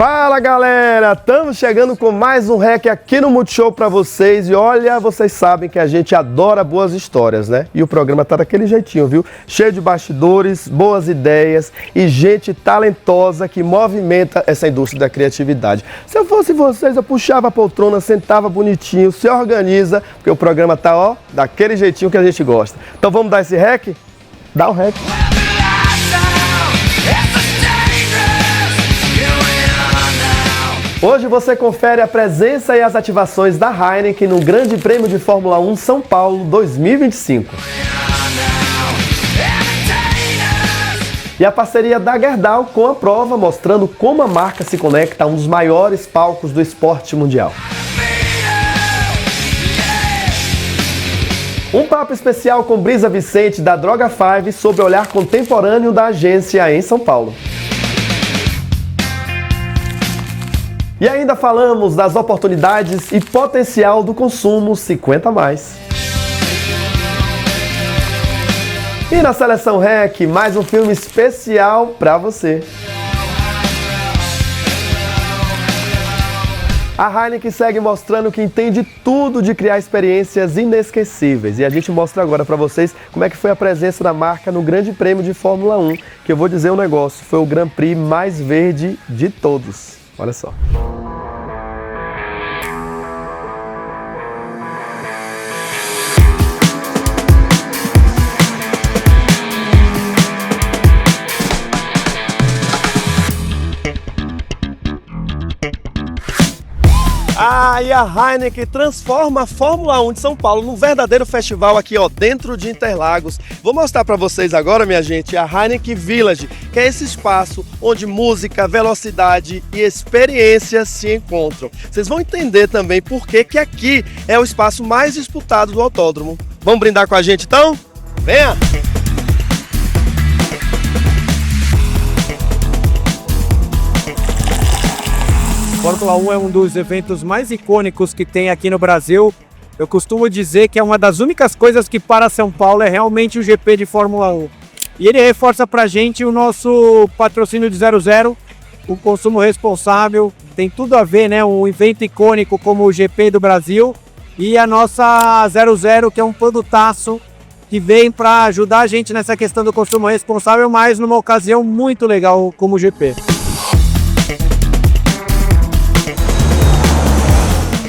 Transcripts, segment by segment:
Fala galera, estamos chegando com mais um REC aqui no Multishow para vocês e olha, vocês sabem que a gente adora boas histórias, né? E o programa tá daquele jeitinho, viu? Cheio de bastidores, boas ideias e gente talentosa que movimenta essa indústria da criatividade. Se eu fosse vocês, eu puxava a poltrona, sentava bonitinho, se organiza, porque o programa tá, ó, daquele jeitinho que a gente gosta. Então vamos dar esse REC? Dá o REC. Hoje você confere a presença e as ativações da Heineken no Grande Prêmio de Fórmula 1 São Paulo 2025. E a parceria da Gerdau com a prova, mostrando como a marca se conecta a um dos maiores palcos do esporte mundial. Um papo especial com Brisa Vicente da Droga 5 sobre o olhar contemporâneo da agência em São Paulo. E ainda falamos das oportunidades e potencial do consumo 50+. E na Seleção REC, mais um filme especial para você. A Heineken segue mostrando que entende tudo de criar experiências inesquecíveis. E a gente mostra agora para vocês como é que foi a presença da marca no Grande Prêmio de Fórmula 1, que eu vou dizer um negócio, foi o Grand Prix mais verde de todos. Olha só. E a Heineken transforma a Fórmula 1 de São Paulo num verdadeiro festival aqui, ó, dentro de Interlagos. Vou mostrar para vocês agora, minha gente, a Heineken Village, que é esse espaço onde música, velocidade e experiência se encontram. Vocês vão entender também por que aqui é o espaço mais disputado do autódromo. Vamos brindar com a gente então? Venha! Fórmula 1 é um dos eventos mais icônicos que tem aqui no Brasil. Eu costumo dizer que é uma das únicas coisas que para São Paulo é realmente o GP de Fórmula 1. E ele reforça pra gente o nosso patrocínio de 00, o consumo responsável. Tem tudo a ver, né? Um evento icônico como o GP do Brasil e a nossa 00, que é um produtaço que vem para ajudar a gente nessa questão do consumo responsável, mas numa ocasião muito legal como o GP.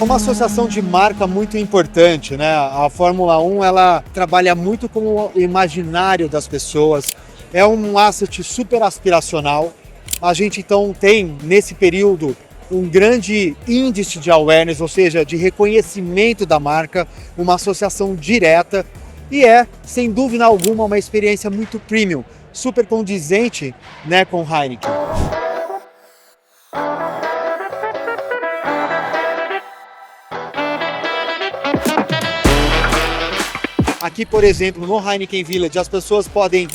Uma associação de marca muito importante, né? A Fórmula 1 ela trabalha muito com o imaginário das pessoas, é um asset super aspiracional. A gente então tem nesse período um grande índice de awareness, ou seja, de reconhecimento da marca, uma associação direta e é, sem dúvida alguma, uma experiência muito premium, super condizente, né, com Heineken. Aqui, por exemplo, no Heineken Village, as pessoas podem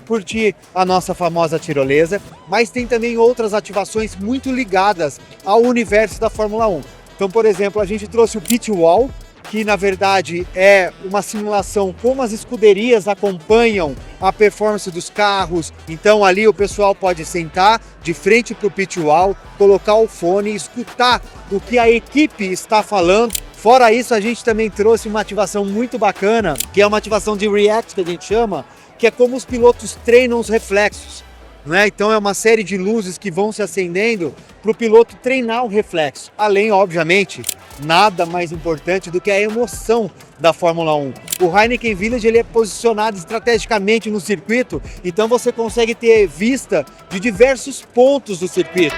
curtir a nossa famosa tirolesa, mas tem também outras ativações muito ligadas ao universo da Fórmula 1. Então, por exemplo, a gente trouxe o Pit Wall, que na verdade é uma simulação como as escuderias acompanham a performance dos carros. Então ali o pessoal pode sentar de frente para o Pit Wall, colocar o fone e escutar o que a equipe está falando. Fora isso, a gente também trouxe uma ativação muito bacana, que é uma ativação de React, que a gente chama, que é como os pilotos treinam os reflexos, né? Então é uma série de luzes que vão se acendendo para o piloto treinar o reflexo. Além, obviamente, nada mais importante do que a emoção da Fórmula 1. O Heineken Village ele é posicionado estrategicamente no circuito, então você consegue ter vista de diversos pontos do circuito.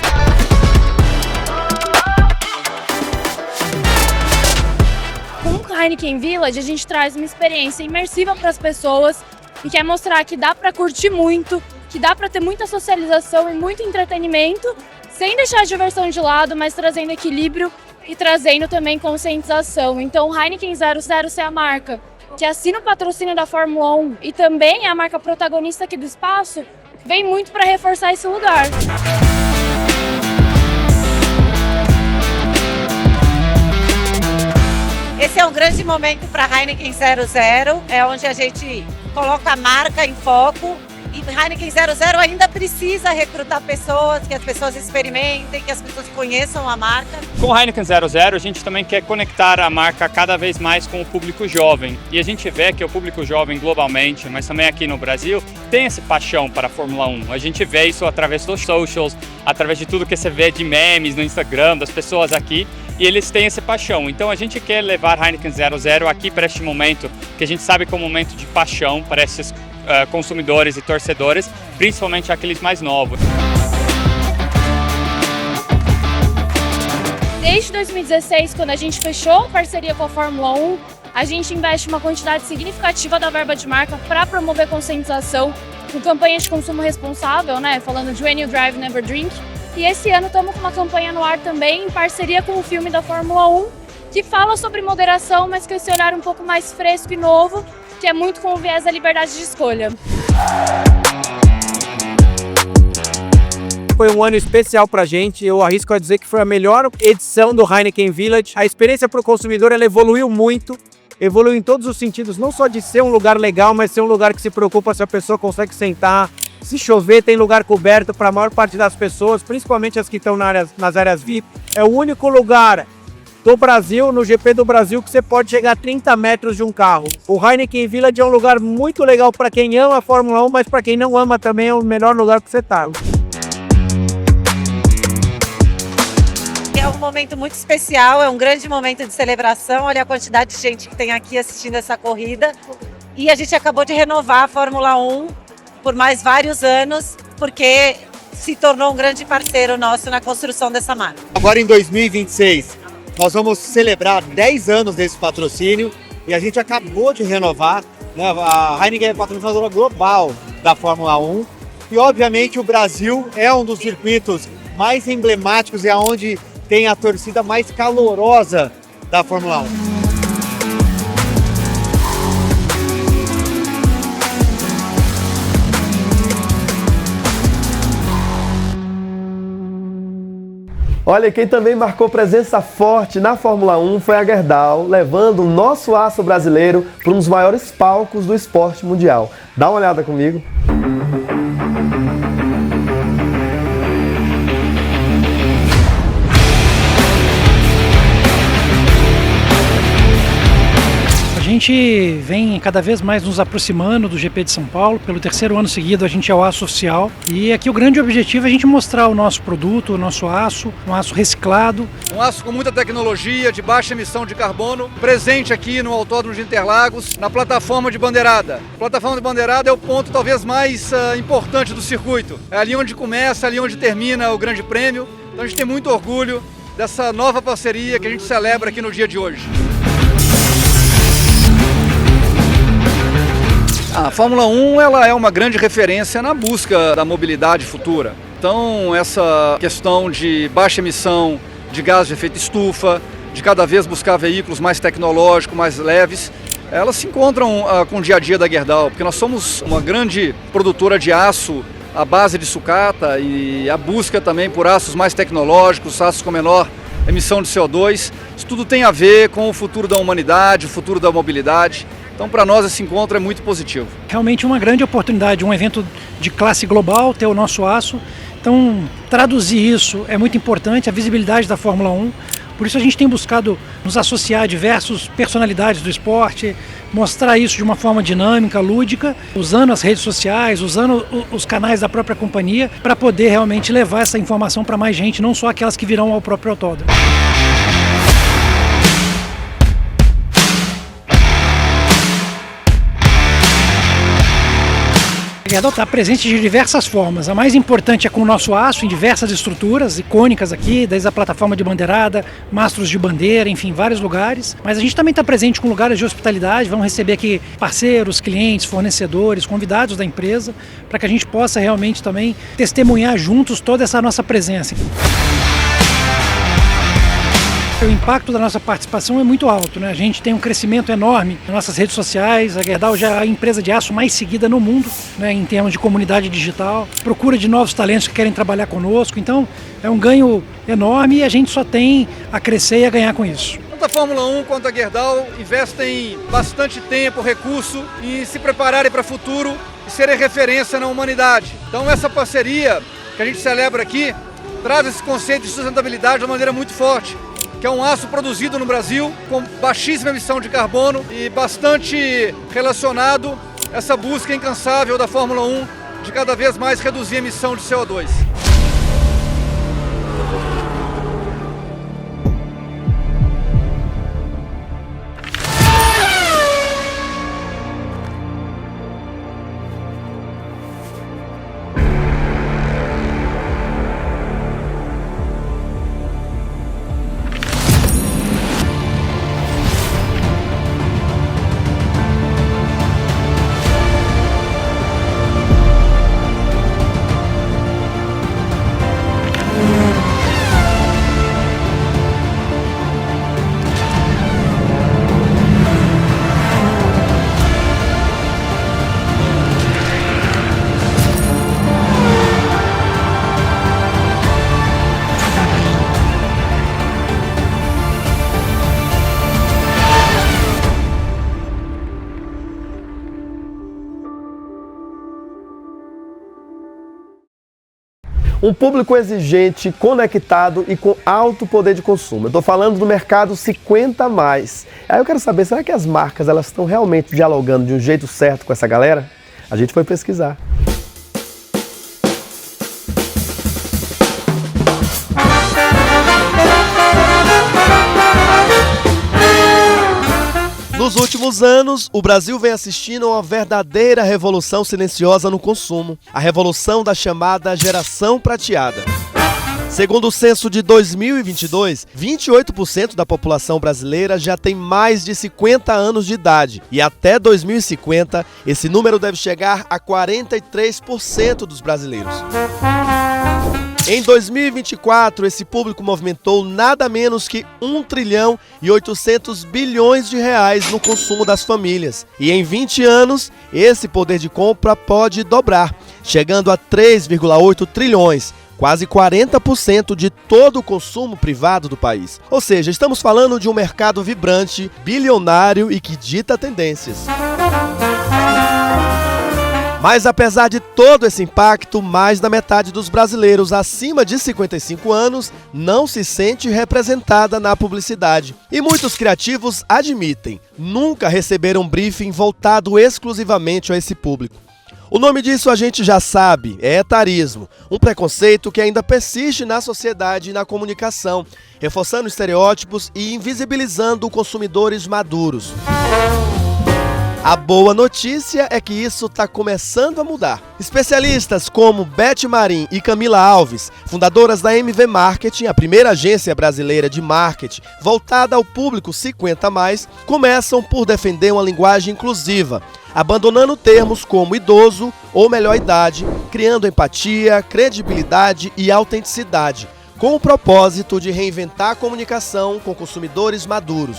Com o Heineken Village, a gente traz uma experiência imersiva para as pessoas e quer mostrar que dá para curtir muito, que dá para ter muita socialização e muito entretenimento, sem deixar a diversão de lado, mas trazendo equilíbrio e trazendo também conscientização. Então, o Heineken 00 é a marca que assina o patrocínio da Fórmula 1 e também é a marca protagonista aqui do espaço, vem muito para reforçar esse lugar. Esse é um grande momento para a Heineken 00, é onde a gente coloca a marca em foco E Heineken 00 ainda precisa recrutar pessoas, que as pessoas experimentem, que as pessoas conheçam a marca. Com o Heineken 00, a gente também quer conectar a marca cada vez mais com o público jovem. E a gente vê que o público jovem globalmente, mas também aqui no Brasil, tem essa paixão para a Fórmula 1. A gente vê isso através dos socials, através de tudo que você vê de memes no Instagram, das pessoas aqui, e eles têm essa paixão. Então a gente quer levar Heineken 00 aqui para este momento, que a gente sabe que é um momento de paixão para esses consumidores e torcedores, principalmente aqueles mais novos. Desde 2016, quando a gente fechou a parceria com a Fórmula 1, a gente investe uma quantidade significativa da verba de marca para promover conscientização com campanhas de consumo responsável, né? Falando de When You Drive, Never Drink. E esse ano estamos com uma campanha no ar também, em parceria com o filme da Fórmula 1, que fala sobre moderação, mas com esse olhar um pouco mais fresco e novo, que é muito com o viés da liberdade de escolha. Foi um ano especial pra gente, eu arrisco a dizer que foi a melhor edição do Heineken Village. A experiência para o consumidor ela evoluiu muito, evoluiu em todos os sentidos, não só de ser um lugar legal, mas ser um lugar que se preocupa se a pessoa consegue sentar. Se chover, tem lugar coberto para a maior parte das pessoas, principalmente as que estão nas áreas VIP. É o único lugar do Brasil, no GP do Brasil, que você pode chegar a 30 metros de um carro. O Heineken Village é um lugar muito legal para quem ama a Fórmula 1, mas para quem não ama também é o melhor lugar que você está. É um momento muito especial, é um grande momento de celebração. Olha a quantidade de gente que tem aqui assistindo essa corrida. E a gente acabou de renovar a Fórmula 1 por mais vários anos, porque se tornou um grande parceiro nosso na construção dessa marca. Agora em 2026, nós vamos celebrar 10 anos desse patrocínio e a gente acabou de renovar, né? A Heineken é patrocinadora global da Fórmula 1 e obviamente o Brasil é um dos circuitos mais emblemáticos e aonde tem a torcida mais calorosa da Fórmula 1. Olha, quem também marcou presença forte na Fórmula 1 foi a Gerdau, levando o nosso aço brasileiro para um dos maiores palcos do esporte mundial. Dá uma olhada comigo. A gente vem cada vez mais nos aproximando do GP de São Paulo. Pelo terceiro ano seguido a gente é o aço oficial. E aqui o grande objetivo é a gente mostrar o nosso produto, o nosso aço, um aço reciclado. Um aço com muita tecnologia, de baixa emissão de carbono, presente aqui no Autódromo de Interlagos, na plataforma de bandeirada. A plataforma de bandeirada é o ponto talvez mais importante do circuito. É ali onde começa, ali onde termina o Grande Prêmio. Então a gente tem muito orgulho dessa nova parceria que a gente celebra aqui no dia de hoje. A Fórmula 1 ela é uma grande referência na busca da mobilidade futura. Então, essa questão de baixa emissão de gás de efeito estufa, de cada vez buscar veículos mais tecnológicos, mais leves, elas se encontram com o dia a dia da Gerdau, porque nós somos uma grande produtora de aço à base de sucata e a busca também por aços mais tecnológicos, aços com menor emissão de CO2. Isso tudo tem a ver com o futuro da humanidade, o futuro da mobilidade. Então, para nós, esse encontro é muito positivo. Realmente uma grande oportunidade, um evento de classe global, ter o nosso aço. Então, traduzir isso é muito importante, a visibilidade da Fórmula 1. Por isso a gente tem buscado nos associar a diversas personalidades do esporte, mostrar isso de uma forma dinâmica, lúdica, usando as redes sociais, usando os canais da própria companhia, para poder realmente levar essa informação para mais gente, não só aquelas que virão ao próprio autódromo. A Gerdau está presente de diversas formas. A mais importante é com o nosso aço em diversas estruturas icônicas aqui, desde a plataforma de bandeirada, mastros de bandeira, enfim, vários lugares. Mas a gente também está presente com lugares de hospitalidade, vamos receber aqui parceiros, clientes, fornecedores, convidados da empresa, para que a gente possa realmente também testemunhar juntos toda essa nossa presença. O impacto da nossa participação é muito alto, né? A gente tem um crescimento enorme nas nossas redes sociais. A Gerdau já é a empresa de aço mais seguida no mundo, né, em termos de comunidade digital, procura de novos talentos que querem trabalhar conosco. Então é um ganho enorme e a gente só tem a crescer e a ganhar com isso. Tanto a Fórmula 1 quanto a Gerdau investem bastante tempo, recurso em se prepararem para o futuro e serem referência na humanidade. Então essa parceria que a gente celebra aqui traz esse conceito de sustentabilidade de uma maneira muito forte, que é um aço produzido no Brasil com baixíssima emissão de carbono e bastante relacionado a essa busca incansável da Fórmula 1 de cada vez mais reduzir a emissão de CO2. Um público exigente, conectado e com alto poder de consumo. Eu estou falando do mercado 50+. Aí eu quero saber, será que as marcas elas estão realmente dialogando de um jeito certo com essa galera? A gente foi pesquisar. Nos últimos anos, o Brasil vem assistindo a uma verdadeira revolução silenciosa no consumo, a revolução da chamada geração prateada. Segundo o censo de 2022, 28% da população brasileira já tem mais de 50 anos de idade e até 2050 esse número deve chegar a 43% dos brasileiros. Em 2024, esse público movimentou nada menos que 1 trilhão e 800 bilhões de reais no consumo das famílias. E em 20 anos, esse poder de compra pode dobrar, chegando a 3,8 trilhões, quase 40% de todo o consumo privado do país. Ou seja, estamos falando de um mercado vibrante, bilionário e que dita tendências. Mas apesar de todo esse impacto, mais da metade dos brasileiros acima de 55 anos não se sente representada na publicidade. E muitos criativos admitem, nunca receberam um briefing voltado exclusivamente a esse público. O nome disso a gente já sabe, é etarismo, um preconceito que ainda persiste na sociedade e na comunicação, reforçando estereótipos e invisibilizando consumidores maduros. A boa notícia é que isso está começando a mudar. Especialistas como Beth Marim e Camila Alves, fundadoras da MV Marketing, a primeira agência brasileira de marketing voltada ao público 50+, começam por defender uma linguagem inclusiva, abandonando termos como idoso ou melhor idade, criando empatia, credibilidade e autenticidade, com o propósito de reinventar a comunicação com consumidores maduros.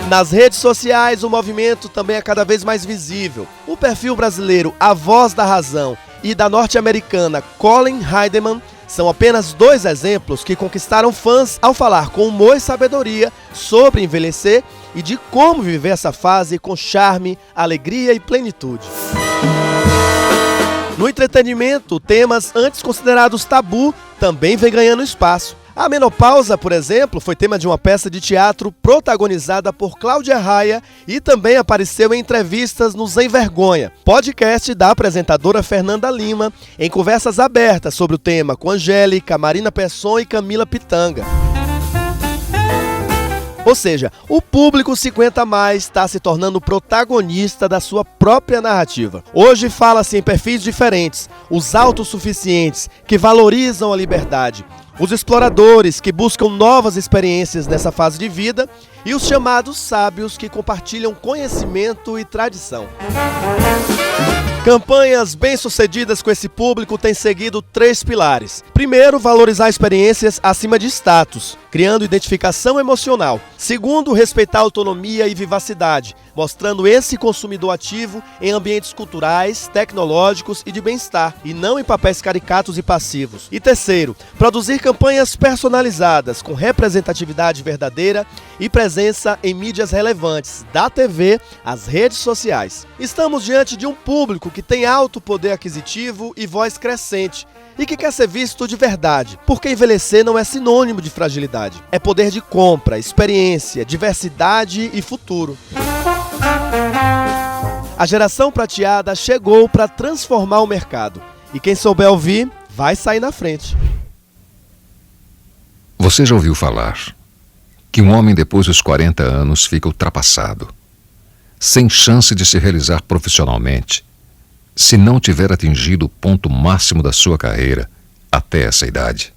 Nas redes sociais, o movimento também é cada vez mais visível. O perfil brasileiro A Voz da Razão e da norte-americana Colin Heidemann são apenas 2 exemplos que conquistaram fãs ao falar com humor e sabedoria sobre envelhecer e de como viver essa fase com charme, alegria e plenitude. No entretenimento, temas antes considerados tabu também vem ganhando espaço. A menopausa, por exemplo, foi tema de uma peça de teatro protagonizada por Cláudia Raia e também apareceu em entrevistas no Sem Vergonha, podcast da apresentadora Fernanda Lima, em conversas abertas sobre o tema com Angélica, Marina Persson e Camila Pitanga. Ou seja, o público 50+ está se tornando protagonista da sua própria narrativa. Hoje fala-se em perfis diferentes, os autossuficientes, que valorizam a liberdade, os exploradores que buscam novas experiências nessa fase de vida e os chamados sábios que compartilham conhecimento e tradição. Campanhas bem-sucedidas com esse público têm seguido 3 pilares. Primeiro, valorizar experiências acima de status, criando identificação emocional. Segundo, respeitar a autonomia e vivacidade, mostrando esse consumidor ativo em ambientes culturais, tecnológicos e de bem-estar, e não em papéis caricatos e passivos. E terceiro, produzir campanhas personalizadas, com representatividade verdadeira e presença presença em mídias relevantes, da TV às redes sociais. Estamos diante de um público que tem alto poder aquisitivo e voz crescente, e que quer ser visto de verdade, porque envelhecer não é sinônimo de fragilidade. É poder de compra, experiência, diversidade e futuro. A geração prateada chegou para transformar o mercado. E quem souber ouvir, vai sair na frente. Você já ouviu falar que um homem depois dos 40 anos fica ultrapassado, sem chance de se realizar profissionalmente, se não tiver atingido o ponto máximo da sua carreira até essa idade?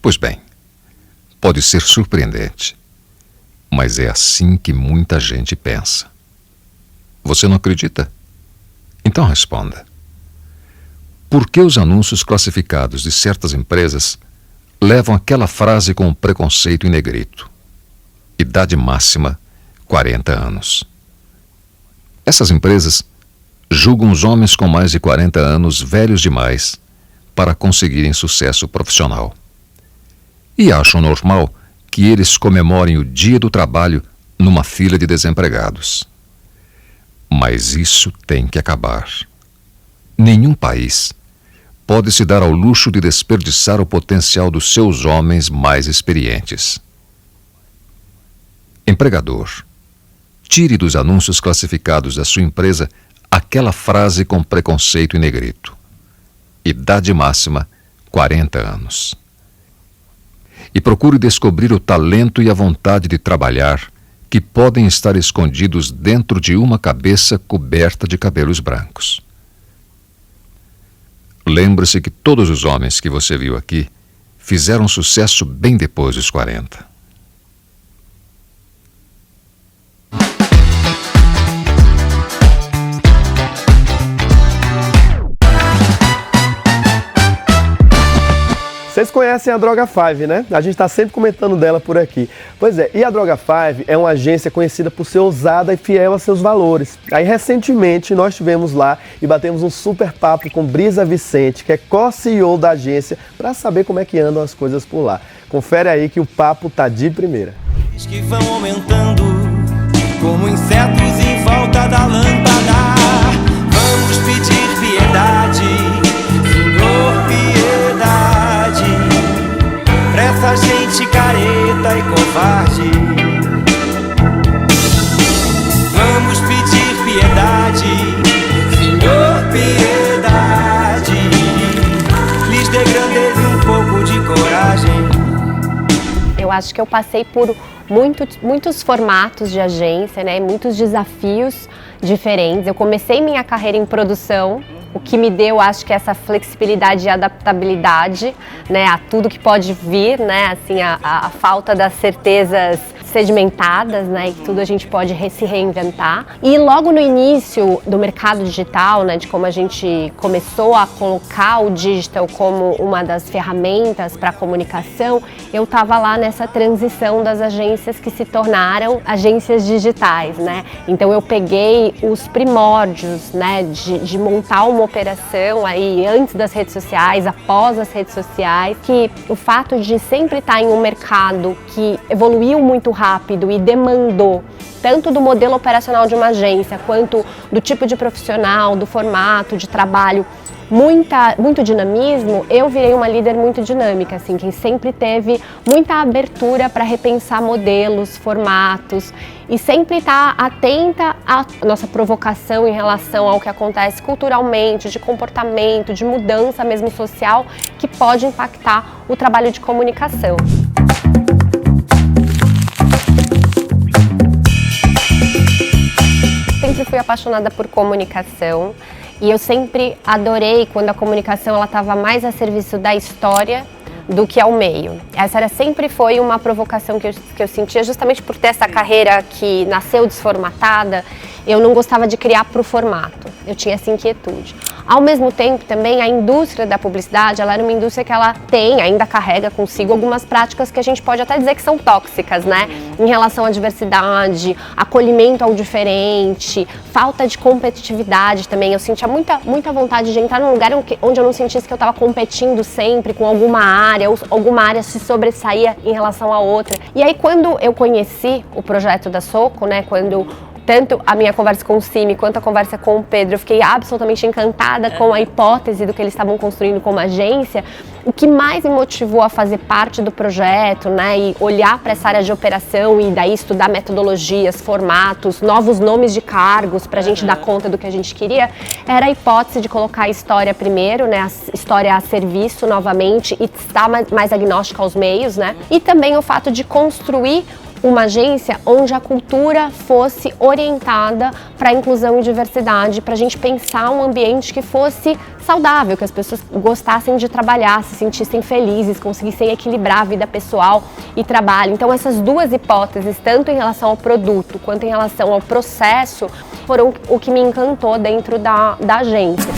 Pois bem, pode ser surpreendente, mas é assim que muita gente pensa. Você não acredita? Então responda. Por que os anúncios classificados de certas empresas levam aquela frase com um preconceito em negrito? Idade máxima, 40 anos. Essas empresas julgam os homens com mais de 40 anos velhos demais para conseguirem sucesso profissional. E acham normal que eles comemorem o Dia do Trabalho numa fila de desempregados. Mas isso tem que acabar. Nenhum país pode se dar ao luxo de desperdiçar o potencial dos seus homens mais experientes. Empregador, tire dos anúncios classificados da sua empresa aquela frase com preconceito em negrito. Idade máxima, 40 anos. E procure descobrir o talento e a vontade de trabalhar que podem estar escondidos dentro de uma cabeça coberta de cabelos brancos. Lembre-se que todos os homens que você viu aqui fizeram sucesso bem depois dos 40. Vocês conhecem a Droga 5, né? A gente está sempre comentando dela por aqui. Pois é, e a Droga 5 é uma agência conhecida por ser ousada e fiel a seus valores. Aí, recentemente, nós estivemos lá e batemos um super papo com Brisa Vicente, que é co-CEO da agência, para saber como é que andam as coisas por lá. Confere aí que o papo tá de primeira. Que vão aumentando como insetos em volta da lâmpada. Vamos pedir piedade, Senhor, piedade. Pra essa gente careta e covarde. Vamos pedir piedade, Senhor, piedade. Lhes dê grandeza e um pouco de coragem. Eu acho que eu passei por muitos formatos de agência, né? Muitos desafios diferentes. Eu comecei minha carreira em produção, o que me deu, acho que essa flexibilidade e adaptabilidade, né, a tudo que pode vir, né, assim, a falta das certezas sedimentadas, né, e tudo a gente pode se reinventar. E logo no início do mercado digital, né, de como a gente começou a colocar o digital como uma das ferramentas para a comunicação, eu estava lá nessa transição das agências que se tornaram agências digitais, né. Então eu peguei os primórdios, né, de montar uma operação aí antes das redes sociais, após as redes sociais, que o fato de sempre estar em um mercado que evoluiu muito rápido e demandou tanto do modelo operacional de uma agência, quanto do tipo de profissional, do formato de trabalho, muito dinamismo, eu virei uma líder muito dinâmica, assim, que sempre teve muita abertura para repensar modelos, formatos e sempre estar atenta à nossa provocação em relação ao que acontece culturalmente, de comportamento, de mudança mesmo social, que pode impactar o trabalho de comunicação. Sempre fui apaixonada por comunicação e eu sempre adorei quando a comunicação estava mais a serviço da história do que ao meio. Essa sempre foi uma provocação que eu sentia, justamente por ter essa carreira que nasceu desformatada, eu não gostava de criar para o formato, eu tinha essa inquietude. Ao mesmo tempo, também, a indústria da publicidade, ela era uma indústria que ela ainda carrega consigo algumas práticas que a gente pode até dizer que são tóxicas, né? Em relação à diversidade, acolhimento ao diferente, falta de competitividade também. Eu sentia muita vontade de entrar num lugar onde eu não sentisse que eu estava competindo sempre com alguma área, ou alguma área se sobressaía em relação a outra. E aí, quando eu conheci o projeto da Soco, né, quando tanto a minha conversa com o Cime quanto a conversa com o Pedro, eu fiquei absolutamente encantada com a hipótese do que eles estavam construindo como agência. O que mais me motivou a fazer parte do projeto, né, e olhar para essa área de operação e daí estudar metodologias, formatos, novos nomes de cargos para a gente dar conta do que a gente queria, era a hipótese de colocar a história primeiro, né, a história a serviço novamente e estar mais agnóstica aos meios, né, e também o fato de construir uma agência onde a cultura fosse orientada para a inclusão e diversidade, para a gente pensar um ambiente que fosse saudável, que as pessoas gostassem de trabalhar, se sentissem felizes, conseguissem equilibrar a vida pessoal e trabalho. Então essas duas hipóteses, tanto em relação ao produto quanto em relação ao processo, foram o que me encantou dentro da agência.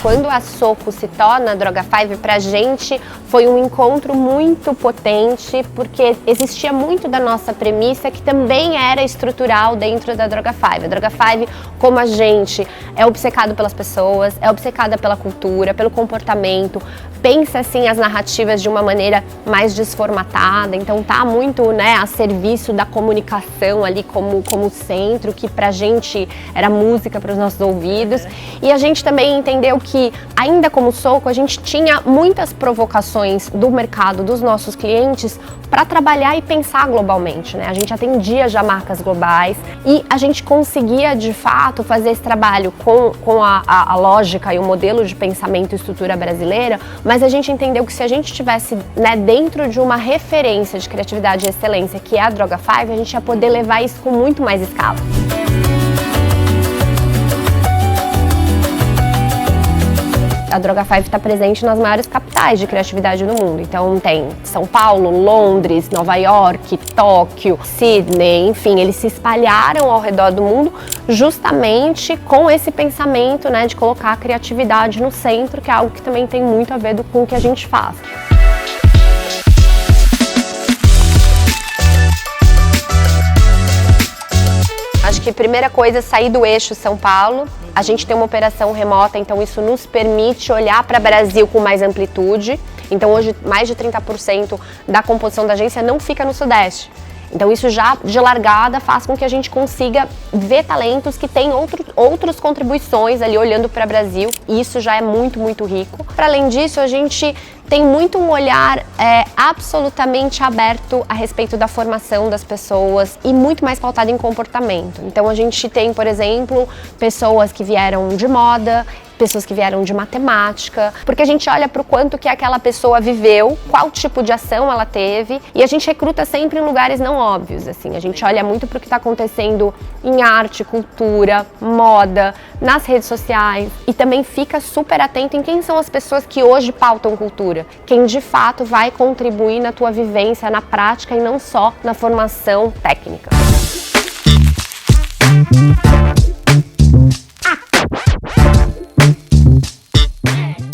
Quando a Soco se torna a Droga 5, pra gente foi um encontro muito potente, porque existia muito da nossa premissa que também era estrutural dentro da Droga 5. A Droga 5, como a gente, é obcecado pelas pessoas, é obcecada pela cultura, pelo comportamento, pensa assim as narrativas de uma maneira mais desformatada, então tá muito, né, a serviço da comunicação ali como centro, que pra gente era música para os nossos ouvidos. E a gente também entendeu que, ainda como Soco, a gente tinha muitas provocações do mercado, dos nossos clientes, para trabalhar e pensar globalmente, né? A gente atendia já marcas globais e a gente conseguia, de fato, fazer esse trabalho com a lógica e o modelo de pensamento e estrutura brasileira, mas a gente entendeu que se a gente estivesse, né, dentro de uma referência de criatividade e excelência, que é a Droga 5, a gente ia poder levar isso com muito mais escala. A Droga 5 está presente nas maiores capitais de criatividade do mundo. Então tem São Paulo, Londres, Nova York, Tóquio, Sydney, enfim, eles se espalharam ao redor do mundo justamente com esse pensamento, né, de colocar a criatividade no centro, que é algo que também tem muito a ver com o que a gente faz. Acho que a primeira coisa é sair do eixo São Paulo. A gente tem uma operação remota, então isso nos permite olhar para o Brasil com mais amplitude. Então hoje mais de 30% da composição da agência não fica no Sudeste. Então isso já de largada faz com que a gente consiga ver talentos que têm outras contribuições ali olhando para o Brasil, e isso já é muito, muito rico. Para além disso, a gente tem muito um olhar absolutamente aberto a respeito da formação das pessoas e muito mais pautado em comportamento. Então a gente tem, por exemplo, pessoas que vieram de moda, pessoas que vieram de matemática, porque a gente olha para o quanto que aquela pessoa viveu, qual tipo de ação ela teve, e a gente recruta sempre em lugares não óbvios, assim. A gente olha muito para o que está acontecendo em arte, cultura, moda, nas redes sociais, e também fica super atento em quem são as pessoas que hoje pautam cultura, quem de fato vai contribuir na tua vivência, na prática e não só na formação técnica.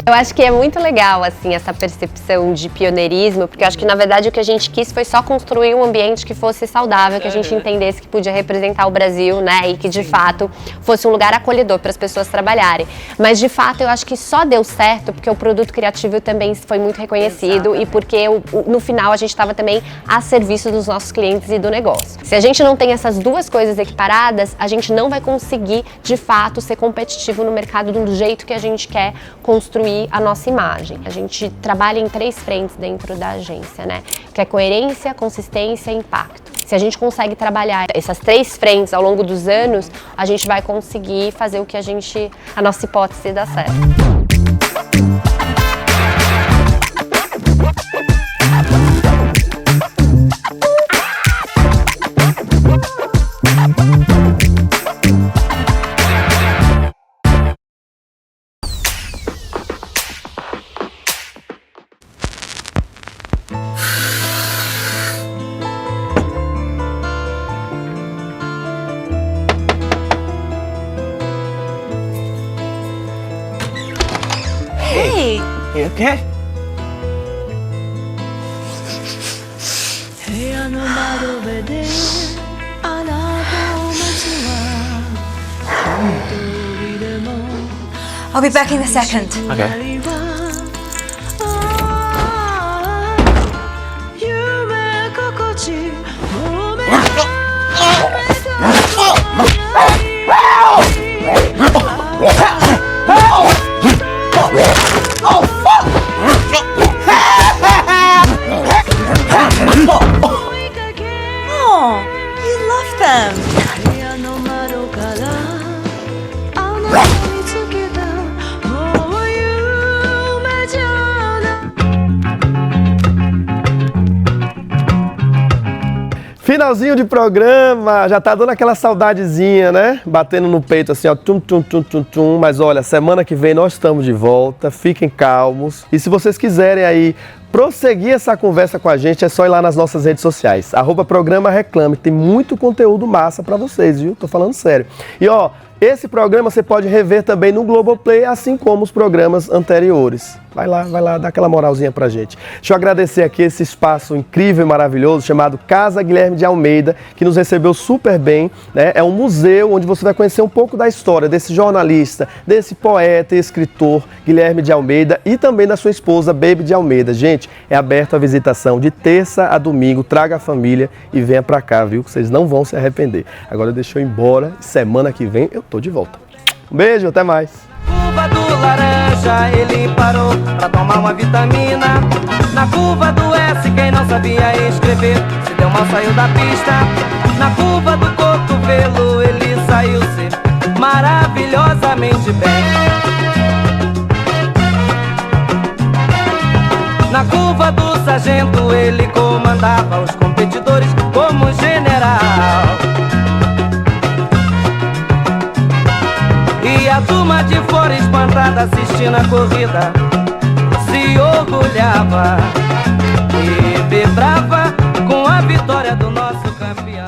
Eu acho que é muito legal, assim, essa percepção de pioneirismo, porque eu acho que, na verdade, o que a gente quis foi só construir um ambiente que fosse saudável, que a gente entendesse que podia representar o Brasil, né, e que, de fato, fosse um lugar acolhedor para as pessoas trabalharem. Mas, de fato, eu acho que só deu certo porque o produto criativo também foi muito reconhecido e porque, no final, a gente estava também a serviço dos nossos clientes e do negócio. Se a gente não tem essas duas coisas equiparadas, a gente não vai conseguir, de fato, ser competitivo no mercado do jeito que a gente quer construir a nossa imagem. A gente trabalha em 3 frentes dentro da agência, né? Que é coerência, consistência e impacto. Se a gente consegue trabalhar essas 3 frentes ao longo dos anos, a gente vai conseguir fazer o que a nossa hipótese dá certo. O quê? I'll be back in a second. Okay. Oh, you love them. Finalzinho de programa, já tá dando aquela saudadezinha, né? Batendo no peito assim, ó, tum, tum, tum, tum, tum. Mas olha, semana que vem nós estamos de volta, fiquem calmos. E se vocês quiserem aí prosseguir essa conversa com a gente, é só ir lá nas nossas redes sociais, @programa Reclame, tem muito conteúdo massa pra vocês, viu? Tô falando sério. E ó, esse programa você pode rever também no Globoplay, assim como os programas anteriores. Vai lá, dá aquela moralzinha pra gente. Deixa eu agradecer aqui esse espaço incrível e maravilhoso chamado Casa Guilherme de Almeida, que nos recebeu super bem, né? É um museu onde você vai conhecer um pouco da história desse jornalista, desse poeta e escritor Guilherme de Almeida e também da sua esposa Baby de Almeida. Gente, é aberto a visitação de terça a domingo, traga a família e venha pra cá, viu? Que vocês não vão se arrepender. Agora deixa eu ir embora, semana que vem eu tô de volta. Um beijo, até mais. Curva do laranja ele parou pra tomar uma vitamina. Na curva do S quem não sabia escrever se deu mal, saiu da pista. Na curva do cotovelo ele saiu ser maravilhosamente bem. Na curva do sargento ele comandava os competidores como general. E a turma de fora espantada assistindo a corrida se orgulhava e vibrava com a vitória do nosso campeão.